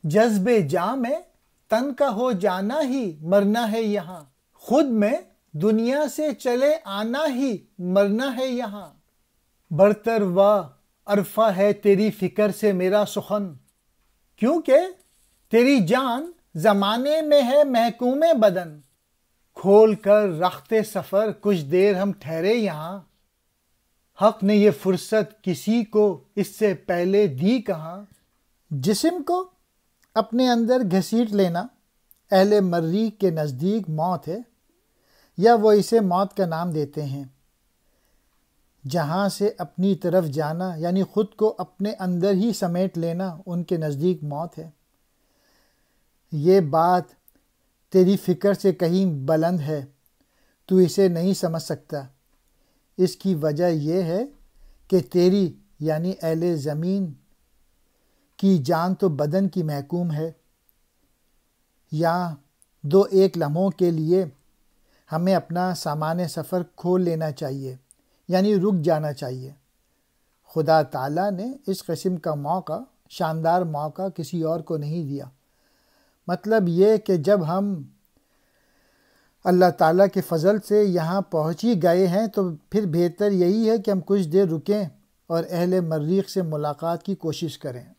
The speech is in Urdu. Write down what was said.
جذب جاں میں تن کا ہو جانا ہی مرنا ہے یہاں، خود میں دنیا سے چلے آنا ہی مرنا ہے یہاں۔ برتر و عرفہ ہے تیری فکر سے میرا سخن، کیونکہ تیری جان زمانے میں ہے محکوم بدن۔ کھول کر رخت سفر کچھ دیر ہم ٹھہرے یہاں، حق نے یہ فرصت کسی کو اس سے پہلے دی کہاں۔ جسم کو اپنے اندر گھسیٹ لینا اہل مریخ کے نزدیک موت ہے، یا وہ اسے موت کا نام دیتے ہیں۔ جہاں سے اپنی طرف جانا یعنی خود کو اپنے اندر ہی سمیٹ لینا ان کے نزدیک موت ہے۔ یہ بات تیری فکر سے کہیں بلند ہے، تو اسے نہیں سمجھ سکتا۔ اس کی وجہ یہ ہے کہ تیری یعنی اہل زمین کی جان تو بدن کی محکوم ہے۔ یہاں دو ایک لمحوں کے لیے ہمیں اپنا سامان سفر کھول لینا چاہیے، یعنی رک جانا چاہیے۔ خدا تعالیٰ نے اس قسم کا موقع، شاندار موقع کسی اور کو نہیں دیا۔ مطلب یہ کہ جب ہم اللہ تعالیٰ کے فضل سے یہاں پہنچ ہی گئے ہیں تو پھر بہتر یہی ہے کہ ہم کچھ دیر رکیں اور اہل مریخ سے ملاقات کی کوشش کریں۔